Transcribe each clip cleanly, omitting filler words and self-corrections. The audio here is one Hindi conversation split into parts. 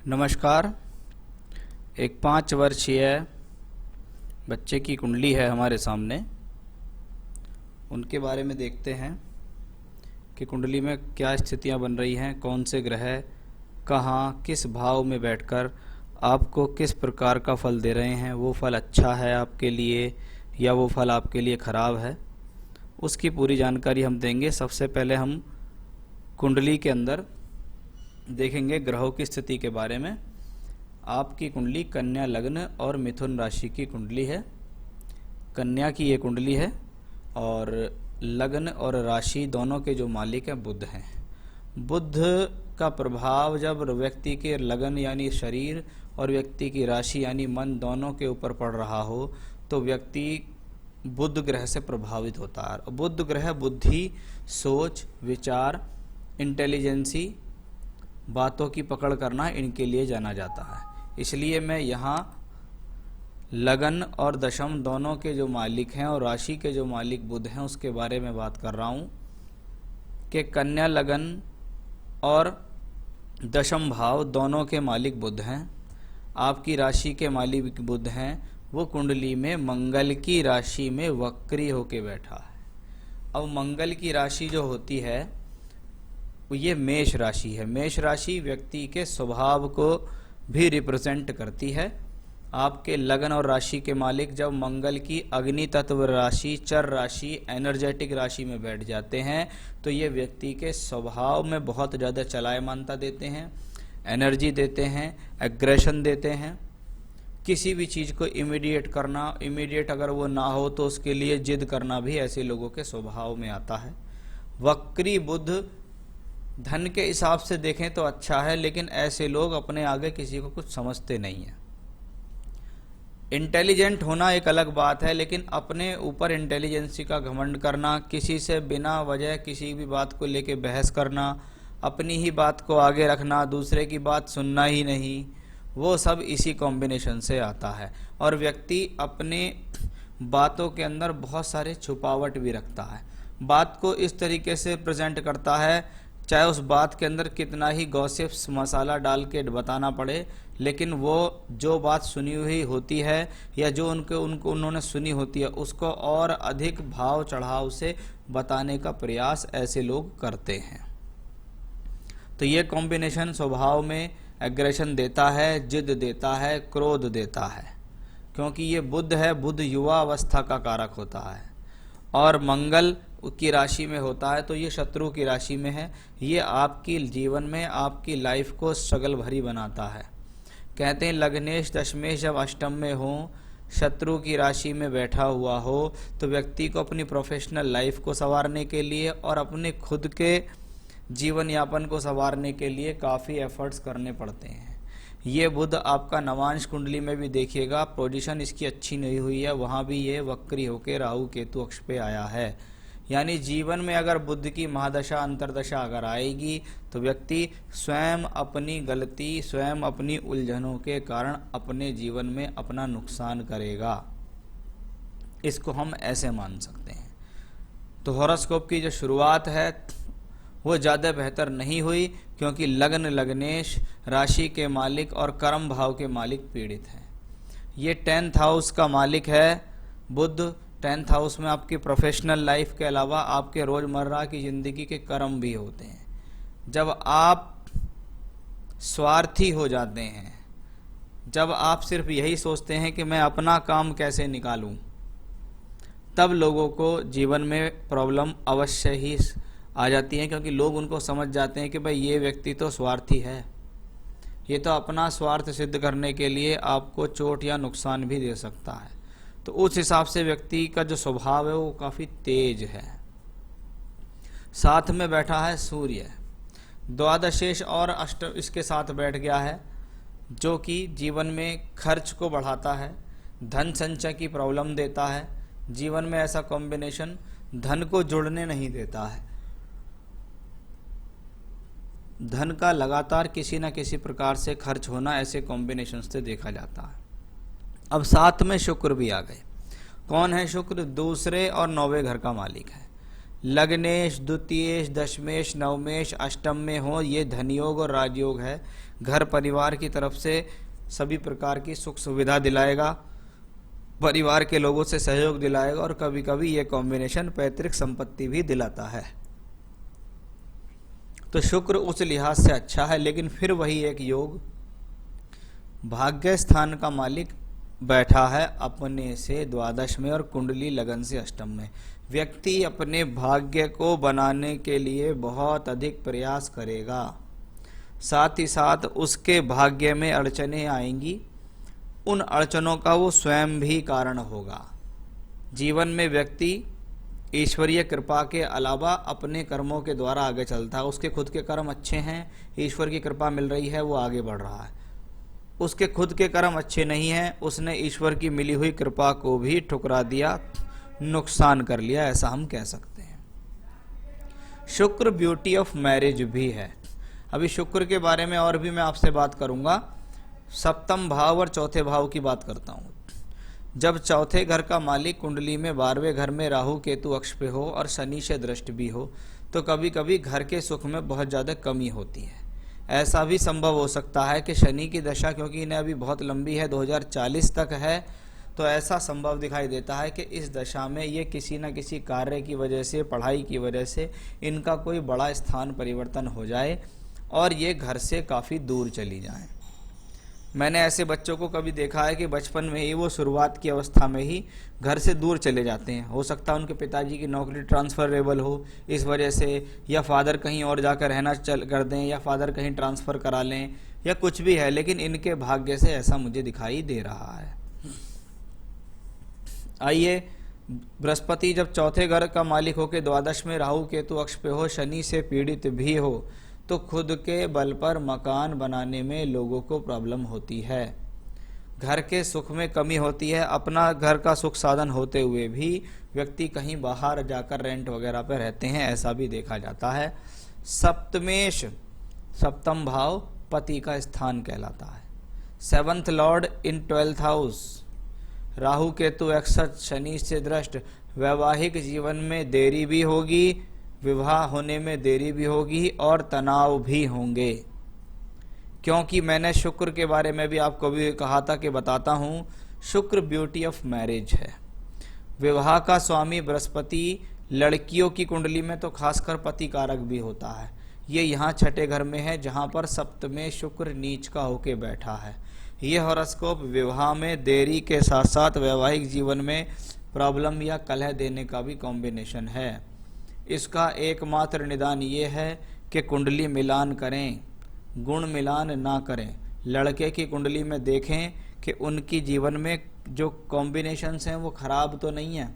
नमस्कार। एक 5 वर्षीय बच्चे की कुंडली है हमारे सामने। उनके बारे में देखते हैं कि कुंडली में क्या स्थितियां बन रही हैं, कौन से ग्रह कहाँ किस भाव में बैठकर आपको किस प्रकार का फल दे रहे हैं। वो फल अच्छा है आपके लिए या वो फल आपके लिए खराब है, उसकी पूरी जानकारी हम देंगे। सबसे पहले हम कुंडली के अंदर देखेंगे ग्रहों की स्थिति के बारे में। आपकी कुंडली कन्या लग्न और मिथुन राशि की कुंडली है। कन्या की ये कुंडली है और लग्न और राशि दोनों के जो मालिक हैं बुध हैं। बुध का प्रभाव जब व्यक्ति के लगन यानी शरीर और व्यक्ति की राशि यानी मन दोनों के ऊपर पड़ रहा हो तो व्यक्ति बुध ग्रह से प्रभावित होता है। बुध ग्रह बुद्धि, सोच, विचार, इंटेलिजेंसी, बातों की पकड़ करना, इनके लिए जाना जाता है। इसलिए मैं यहाँ लगन और दशम दोनों के जो मालिक हैं और राशि के जो मालिक बुध हैं उसके बारे में बात कर रहा हूँ कि कन्या लगन और दशम भाव दोनों के मालिक बुध हैं। आपकी राशि के मालिक बुध हैं, वो कुंडली में मंगल की राशि में वक्री होके बैठा है। अब मंगल की राशि जो होती है ये मेष राशि है। मेष राशि व्यक्ति के स्वभाव को भी रिप्रेजेंट करती है। आपके लगन और राशि के मालिक जब मंगल की अग्नि तत्व राशि, चर राशि, एनर्जेटिक राशि में बैठ जाते हैं तो ये व्यक्ति के स्वभाव में बहुत ज़्यादा चलायमानता देते हैं, एनर्जी देते हैं, एग्रेशन देते हैं। किसी भी चीज़ को इमीडिएट करना, इमीडिएट अगर वो ना हो तो उसके लिए जिद करना भी ऐसे लोगों के स्वभाव में आता है। वक्री बुध धन के हिसाब से देखें तो अच्छा है, लेकिन ऐसे लोग अपने आगे किसी को कुछ समझते नहीं हैं। इंटेलिजेंट होना एक अलग बात है, लेकिन अपने ऊपर इंटेलिजेंसी का घमंड करना, किसी से बिना वजह किसी भी बात को लेके बहस करना, अपनी ही बात को आगे रखना, दूसरे की बात सुनना ही नहीं, वो सब इसी कॉम्बिनेशन से आता है। और व्यक्ति अपने बातों के अंदर बहुत सारे छुपावट भी रखता है। बात को इस तरीके से प्रेजेंट करता है चाहे उस बात के अंदर कितना ही गॉसिप्स मसाला डाल के बताना पड़े, लेकिन वो जो बात सुनी हुई होती है या जो उन्होंने सुनी होती है उसको और अधिक भाव चढ़ाव से बताने का प्रयास ऐसे लोग करते हैं। तो ये कॉम्बिनेशन स्वभाव में एग्रेशन देता है, जिद देता है, क्रोध देता है, क्योंकि ये बुध है। बुध युवा अवस्था का कारक होता है और मंगल की राशि में होता है तो ये शत्रु की राशि में है। ये आपकी जीवन में आपकी लाइफ को स्ट्रगल भरी बनाता है। कहते हैं लग्नेश दशमेश जब अष्टम में हो, शत्रु की राशि में बैठा हुआ हो तो व्यक्ति को अपनी प्रोफेशनल लाइफ को संवारने के लिए और अपने खुद के जीवन यापन को संवारने के लिए काफ़ी एफर्ट्स करने पड़ते हैं। ये बुध आपका नवांश कुंडली में भी देखिएगा, पोजीशन इसकी अच्छी नहीं हुई है, वहाँ भी ये वक्री होकर राहु केतु अक्ष पे आया है। यानी जीवन में अगर बुध की महादशा अंतरदशा अगर आएगी तो व्यक्ति स्वयं अपनी गलती, स्वयं अपनी उलझनों के कारण अपने जीवन में अपना नुकसान करेगा। इसको हम ऐसे मान सकते हैं। तो हॉरोस्कोप की जो शुरुआत है वो ज़्यादा बेहतर नहीं हुई, क्योंकि लग्न लग्नेश राशि के मालिक और कर्म भाव के मालिक पीड़ित हैं। ये 10th हाउस का मालिक है बुध। 10th हाउस में आपकी प्रोफेशनल लाइफ के अलावा आपके रोज़मर्रा की ज़िंदगी के कर्म भी होते हैं। जब आप स्वार्थी हो जाते हैं, जब आप सिर्फ यही सोचते हैं कि मैं अपना काम कैसे निकालूं, तब लोगों को जीवन में प्रॉब्लम अवश्य ही आ जाती है, क्योंकि लोग उनको समझ जाते हैं कि भाई ये व्यक्ति तो स्वार्थी है, ये तो अपना स्वार्थ सिद्ध करने के लिए आपको चोट या नुकसान भी दे सकता है। तो उस हिसाब से व्यक्ति का जो स्वभाव है वो काफ़ी तेज है। साथ में बैठा है सूर्य, द्वादशेश और अष्ट इसके साथ बैठ गया है, जो कि जीवन में खर्च को बढ़ाता है, धन संचय की प्रॉब्लम देता है। जीवन में ऐसा कॉम्बिनेशन धन को जुड़ने नहीं देता है। धन का लगातार किसी न किसी प्रकार से खर्च होना ऐसे कॉम्बिनेशन से देखा जाता है। अब साथ में शुक्र भी आ गए। कौन है शुक्र? दूसरे और 9वें घर का मालिक है। लग्नेश, द्वितीयेश, दशमेश, नवमेश अष्टम में हो, ये धनयोग और राजयोग है। घर परिवार की तरफ से सभी प्रकार की सुख सुविधा दिलाएगा, परिवार के लोगों से सहयोग दिलाएगा और कभी कभी ये कॉम्बिनेशन पैतृक संपत्ति भी दिलाता है। तो शुक्र उस लिहाज से अच्छा है, लेकिन फिर वही एक योग, भाग्य स्थान का मालिक बैठा है अपने से द्वादश में और कुंडली लगन से अष्टम में। व्यक्ति अपने भाग्य को बनाने के लिए बहुत अधिक प्रयास करेगा, साथ ही साथ उसके भाग्य में अड़चनें आएंगी, उन अड़चनों का वो स्वयं भी कारण होगा। जीवन में व्यक्ति ईश्वरीय कृपा के अलावा अपने कर्मों के द्वारा आगे चलता है। उसके खुद के कर्म अच्छे हैं, ईश्वर की कृपा मिल रही है, वो आगे बढ़ रहा है। उसके खुद के कर्म अच्छे नहीं हैं, उसने ईश्वर की मिली हुई कृपा को भी ठुकरा दिया, नुकसान कर लिया, ऐसा हम कह सकते हैं। शुक्र ब्यूटी ऑफ मैरिज भी है। अभी शुक्र के बारे में और भी मैं आपसे बात करूंगा। सप्तम भाव और चौथे भाव की बात करता हूं। जब चौथे घर का मालिक कुंडली में 12वें घर में राहु केतु अक्ष पे हो और शनि से दृष्टि भी हो, तो कभी कभी घर के सुख में बहुत ज़्यादा कमी होती है। ऐसा भी संभव हो सकता है कि शनि की दशा, क्योंकि इन्हें अभी बहुत लंबी है, 2040 तक है, तो ऐसा संभव दिखाई देता है कि इस दशा में ये किसी न किसी कार्य की वजह से, पढ़ाई की वजह से इनका कोई बड़ा स्थान परिवर्तन हो जाए और ये घर से काफ़ी दूर चली जाएं। मैंने ऐसे बच्चों को कभी देखा है कि बचपन में ही वो शुरुआत की अवस्था में ही घर से दूर चले जाते हैं। हो सकता है उनके पिताजी की नौकरी ट्रांसफरेबल हो इस वजह से, या फादर कहीं और जाकर रहना चल कर दें, या फादर कहीं ट्रांसफ़र करा लें, या कुछ भी है, लेकिन इनके भाग्य से ऐसा मुझे दिखाई दे रहा है। आइए, बृहस्पति जब चौथे घर का मालिक हो के द्वादश में राहु केतु अक्ष पे हो, शनि से पीड़ित भी हो, तो खुद के बल पर मकान बनाने में लोगों को प्रॉब्लम होती है, घर के सुख में कमी होती है। अपना घर का सुख साधन होते हुए भी व्यक्ति कहीं बाहर जाकर रेंट वगैरह पे रहते हैं, ऐसा भी देखा जाता है। सप्तमेश, सप्तम भाव पति का स्थान कहलाता है। 7th लॉर्ड इन 12th हाउस, राहु केतु एक्सठ शनि से दृष्ट, वैवाहिक जीवन में देरी भी होगी, विवाह होने में देरी भी होगी और तनाव भी होंगे। क्योंकि मैंने शुक्र के बारे में भी आपको भी कहा था कि बताता हूँ, शुक्र ब्यूटी ऑफ मैरिज है। विवाह का स्वामी बृहस्पति लड़कियों की कुंडली में तो खासकर पति कारक भी होता है। ये यहाँ छठे घर में है, जहाँ पर सप्तमें शुक्र नीच का होके बैठा है। ये हॉरोस्कोप विवाह में देरी के साथ साथ वैवाहिक जीवन में प्रॉब्लम या कलह देने का भी कॉम्बिनेशन है। इसका एकमात्र निदान ये है कि कुंडली मिलान करें, गुण मिलान ना करें। लड़के की कुंडली में देखें कि उनकी जीवन में जो कॉम्बिनेशंस हैं वो खराब तो नहीं है।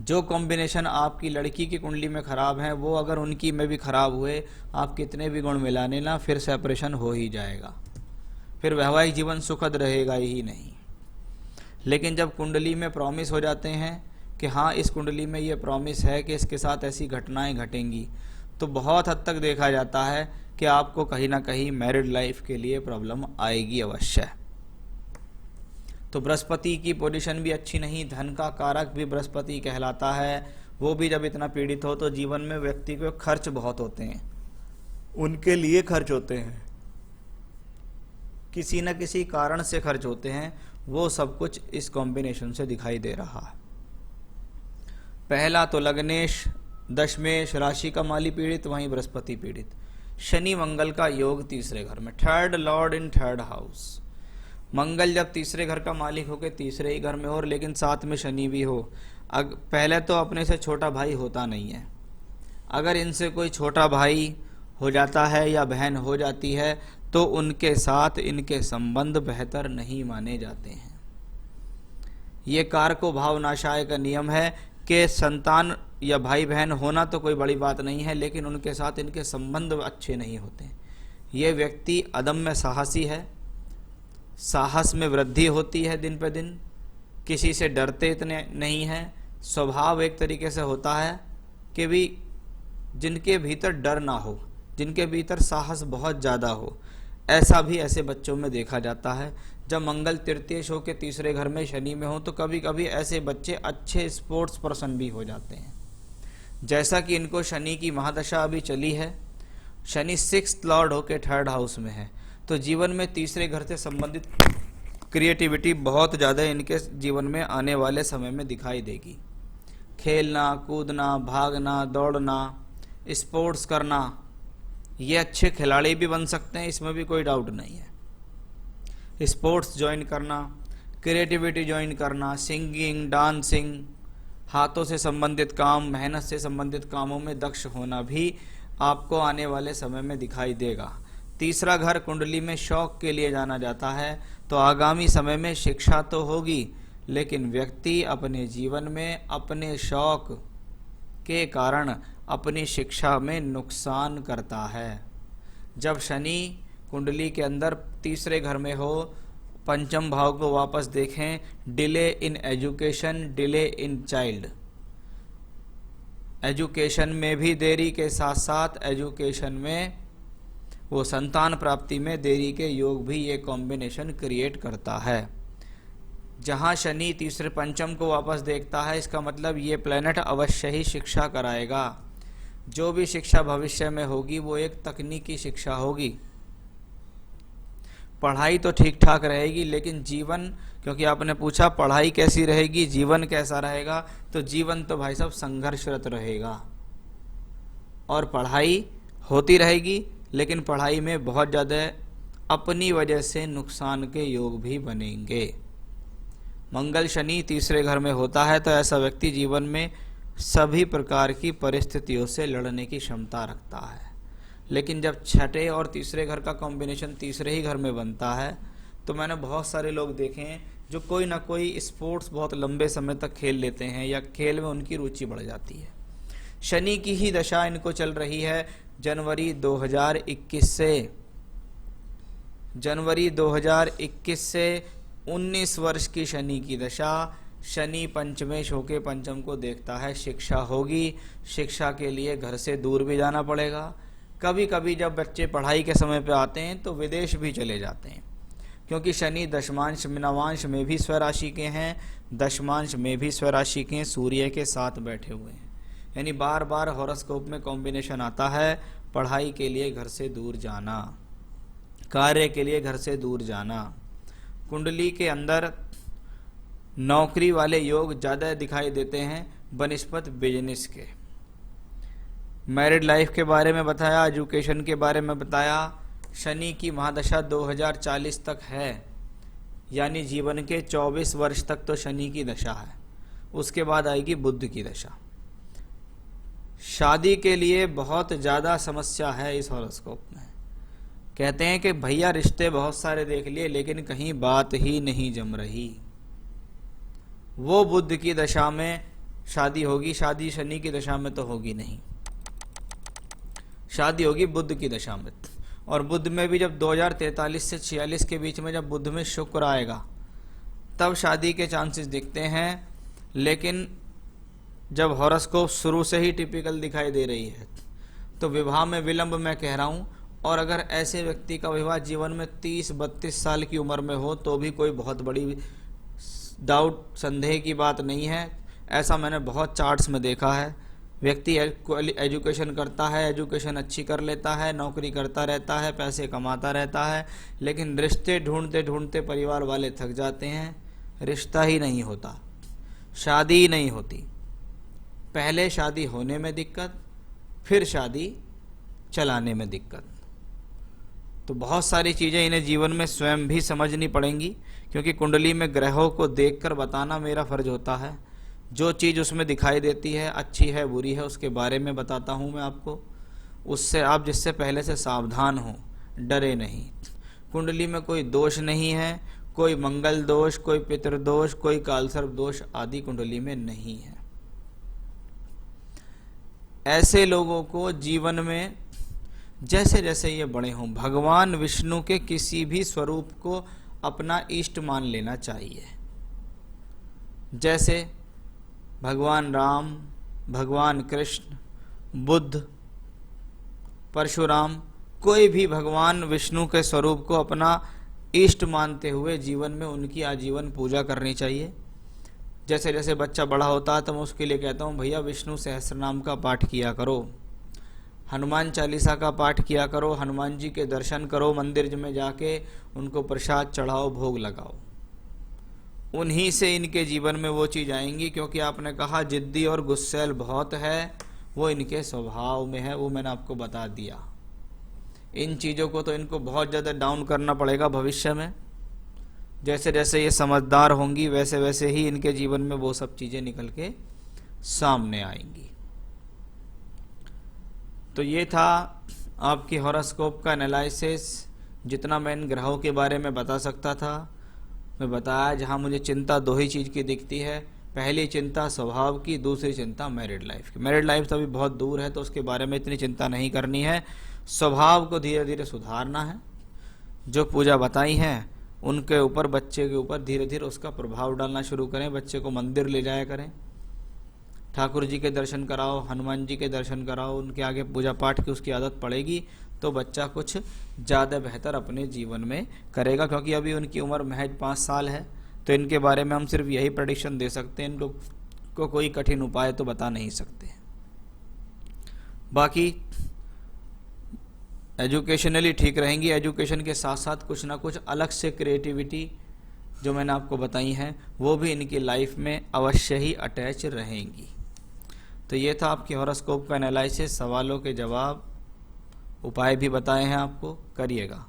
जो कॉम्बिनेशन आपकी लड़की की कुंडली में खराब हैं, वो अगर उनकी में भी खराब हुए, आप कितने भी गुण मिलाने ना, फिर सेपरेशन हो ही जाएगा, फिर वैवाहिक जीवन सुखद रहेगा ही नहीं। लेकिन जब कुंडली में प्रॉमिस हो जाते हैं कि हाँ, इस कुंडली में ये प्रॉमिस है कि इसके साथ ऐसी घटनाएं घटेंगी, तो बहुत हद तक देखा जाता है कि आपको कहीं ना कहीं मैरिड लाइफ के लिए प्रॉब्लम आएगी अवश्य। तो बृहस्पति की पोजीशन भी अच्छी नहीं, धन का कारक भी बृहस्पति कहलाता है। वो भी जब इतना पीड़ित हो तो जीवन में व्यक्ति को खर्च बहुत होते हैं, उनके लिए खर्च होते हैं, किसी न किसी कारण से खर्च होते हैं। वो सब कुछ इस कॉम्बिनेशन से दिखाई दे रहा है। पहला तो लग्नेश, दशमेश राशि का माली पीड़ित, वहीं बृहस्पति पीड़ित। शनि मंगल का योग तीसरे घर में, 3rd लॉर्ड इन 3rd हाउस। मंगल जब तीसरे घर का मालिक हो के तीसरे ही घर में हो, लेकिन साथ में शनि भी हो, पहले तो अपने से छोटा भाई होता नहीं है। अगर इनसे कोई छोटा भाई हो जाता है या बहन हो जाती है, तो उनके साथ इनके संबंध बेहतर नहीं माने जाते हैं। ये कारको भाव नाशाय का नियम है कि संतान या भाई बहन होना तो कोई बड़ी बात नहीं है, लेकिन उनके साथ इनके संबंध अच्छे नहीं होते। ये व्यक्ति अदम्य साहसी है, साहस में वृद्धि होती है दिन पे दिन, किसी से डरते इतने नहीं हैं। स्वभाव एक तरीके से होता है कि भी जिनके भीतर डर ना हो, जिनके भीतर साहस बहुत ज़्यादा हो, ऐसा भी ऐसे बच्चों में देखा जाता है। जब मंगल तृतीयेश हो के तीसरे घर में शनि में हो, तो कभी कभी ऐसे बच्चे अच्छे स्पोर्ट्स पर्सन भी हो जाते हैं। जैसा कि इनको शनि की महादशा अभी चली है, शनि 6th लॉर्ड होके 3rd हाउस में है, तो जीवन में तीसरे घर से संबंधित क्रिएटिविटी बहुत ज़्यादा इनके जीवन में आने वाले समय में दिखाई देगी। खेलना, कूदना, भागना, दौड़ना, स्पोर्ट्स करना, ये अच्छे खिलाड़ी भी बन सकते हैं, इसमें भी कोई डाउट नहीं है। स्पोर्ट्स ज्वाइन करना, क्रिएटिविटी ज्वाइन करना, सिंगिंग, डांसिंग, हाथों से संबंधित काम, मेहनत से संबंधित कामों में दक्ष होना भी आपको आने वाले समय में दिखाई देगा। तीसरा घर कुंडली में शौक के लिए जाना जाता है, तो आगामी समय में शिक्षा तो होगी, लेकिन व्यक्ति अपने जीवन में अपने शौक के कारण अपनी शिक्षा में नुकसान करता है। जब शनि कुंडली के अंदर तीसरे घर में हो, पंचम भाव को वापस देखें, delay in education, delay in child, education में भी देरी के साथ साथ एजुकेशन में वो संतान प्राप्ति में देरी के योग भी ये कॉम्बिनेशन क्रिएट करता है। जहाँ शनि तीसरे पंचम को वापस देखता है, इसका मतलब ये प्लेनेट अवश्य ही शिक्षा कराएगा। जो भी शिक्षा भविष्य में होगी वो एक तकनीकी शिक्षा होगी। पढ़ाई तो ठीक ठाक रहेगी, लेकिन जीवन, क्योंकि आपने पूछा पढ़ाई कैसी रहेगी, जीवन कैसा रहेगा, तो जीवन तो भाई साहब संघर्षरत रहेगा। और पढ़ाई होती रहेगी, लेकिन पढ़ाई में बहुत ज़्यादा अपनी वजह से नुकसान के योग भी बनेंगे। मंगल शनि तीसरे घर में होता है, तो ऐसा व्यक्ति जीवन में सभी प्रकार की परिस्थितियों से लड़ने की क्षमता रखता है। लेकिन जब छठे और तीसरे घर का कॉम्बिनेशन तीसरे ही घर में बनता है, तो मैंने बहुत सारे लोग देखे हैं जो कोई ना कोई स्पोर्ट्स बहुत लंबे समय तक खेल लेते हैं या खेल में उनकी रुचि बढ़ जाती है। शनि की ही दशा इनको चल रही है जनवरी 2021 से। जनवरी 2021 से 19 वर्ष की शनि की दशा। शनि पंचमेश होके पंचम को देखता है, शिक्षा होगी। शिक्षा के लिए घर से दूर भी जाना पड़ेगा। कभी कभी जब बच्चे पढ़ाई के समय पे आते हैं तो विदेश भी चले जाते हैं, क्योंकि शनि दशमांश नवांश में भी स्वराशि के हैं, दशमांश में भी स्वराशि के, सूर्य के साथ बैठे हुए हैं। यानी बार बार हॉरोस्कोप में कॉम्बिनेशन आता है, पढ़ाई के लिए घर से दूर जाना, कार्य के लिए घर से दूर जाना। कुंडली के अंदर नौकरी वाले योग ज़्यादा दिखाई देते हैं बनिस्पत बिजनेस के। मैरिड लाइफ के बारे में बताया, एजुकेशन के बारे में बताया। शनि की महादशा 2040 तक है, यानी जीवन के 24 वर्ष तक तो शनि की दशा है। उसके बाद आएगी बुध की दशा। शादी के लिए बहुत ज़्यादा समस्या है इस हॉरोस्कोप में। कहते हैं कि भैया रिश्ते बहुत सारे देख लिए, लेकिन कहीं बात ही नहीं जम रही। वो बुध की दशा में शादी होगी, शादी शनि की दशा में तो होगी नहीं, शादी होगी बुध की दशा में। और बुध में भी जब 2043 से 46 के बीच में जब बुध में शुक्र आएगा, तब शादी के चांसेस दिखते हैं। लेकिन जब हॉरोस्कोप शुरू से ही टिपिकल दिखाई दे रही है, तो विवाह में विलंब मैं कह रहा हूँ। और अगर ऐसे व्यक्ति का विवाह जीवन में 30-32 साल की उम्र में हो, तो भी कोई बहुत बड़ी डाउट, संदेह की बात नहीं है। ऐसा मैंने बहुत चार्ट्स में देखा है। व्यक्ति एजुकेशन करता है, एजुकेशन अच्छी कर लेता है, नौकरी करता रहता है, पैसे कमाता रहता है, लेकिन रिश्ते ढूंढते ढूंढते परिवार वाले थक जाते हैं, रिश्ता ही नहीं होता, शादी ही नहीं होती। पहले शादी होने में दिक्कत, फिर शादी चलाने में दिक्कत। तो बहुत सारी चीज़ें इन्हें जीवन में स्वयं भी समझनी पड़ेंगी, क्योंकि कुंडली में ग्रहों को देखकर बताना मेरा फर्ज होता है। जो चीज़ उसमें दिखाई देती है, अच्छी है बुरी है, उसके बारे में बताता हूँ मैं आपको। उससे आप जिससे पहले से सावधान हो, डरे नहीं। कुंडली में कोई दोष नहीं है, कोई मंगल दोष, कोई पितृदोष, कोई कालसर्प दोष आदि कुंडली में नहीं है। ऐसे लोगों को जीवन में जैसे जैसे ये बड़े हों, भगवान विष्णु के किसी भी स्वरूप को अपना इष्ट मान लेना चाहिए। जैसे भगवान राम, भगवान कृष्ण, बुद्ध, परशुराम, कोई भी भगवान विष्णु के स्वरूप को अपना इष्ट मानते हुए जीवन में उनकी आजीवन पूजा करनी चाहिए। जैसे जैसे बच्चा बड़ा होता है तो मैं उसके लिए कहता हूँ भैया विष्णु सहस्त्रनाम का पाठ किया करो, हनुमान चालीसा का पाठ किया करो, हनुमान जी के दर्शन करो, मंदिर में जाके उनको प्रसाद चढ़ाओ, भोग लगाओ। उन्हीं से इनके जीवन में वो चीज़ आएंगी, क्योंकि आपने कहा जिद्दी और गुस्सैल बहुत है, वो इनके स्वभाव में है, वो मैंने आपको बता दिया। इन चीज़ों को तो इनको बहुत ज़्यादा डाउन करना पड़ेगा भविष्य में। जैसे जैसे ये समझदार होंगी वैसे वैसे ही इनके जीवन में वो सब चीज़ें निकल के सामने आएंगी। तो ये था आपकी हॉरोस्कोप का एनालिसिस। जितना मैं इन ग्रहों के बारे में बता सकता था मैं बताया। जहाँ मुझे चिंता दो ही चीज़ की दिखती है, पहली चिंता स्वभाव की, दूसरी चिंता मैरिड लाइफ की। मैरिड लाइफ तो अभी बहुत दूर है तो उसके बारे में इतनी चिंता नहीं करनी है, स्वभाव को धीरे धीरे सुधारना है। जो पूजा बताई है उनके ऊपर, बच्चे के ऊपर धीरे धीरे उसका प्रभाव डालना शुरू करें। बच्चे को मंदिर ले जाया करें, ठाकुर जी के दर्शन कराओ, हनुमान जी के दर्शन कराओ, उनके आगे पूजा पाठ की उसकी आदत पड़ेगी तो बच्चा कुछ ज़्यादा बेहतर अपने जीवन में करेगा। क्योंकि अभी उनकी उम्र महज 5 साल है, तो इनके बारे में हम सिर्फ यही प्रेडिक्शन दे सकते हैं, इन लोग को कोई कठिन उपाय तो बता नहीं सकते। बाकी एजुकेशनली ठीक रहेंगी, एजुकेशन के साथ साथ कुछ ना कुछ अलग से क्रिएटिविटी जो मैंने आपको बताई हैं वो भी इनकी लाइफ में अवश्य ही अटैच रहेंगी। तो ये था आपकी हॉरोस्कोप का एनालिसिस, सवालों के जवाब, उपाय भी बताए हैं आपको, करिएगा।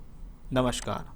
नमस्कार।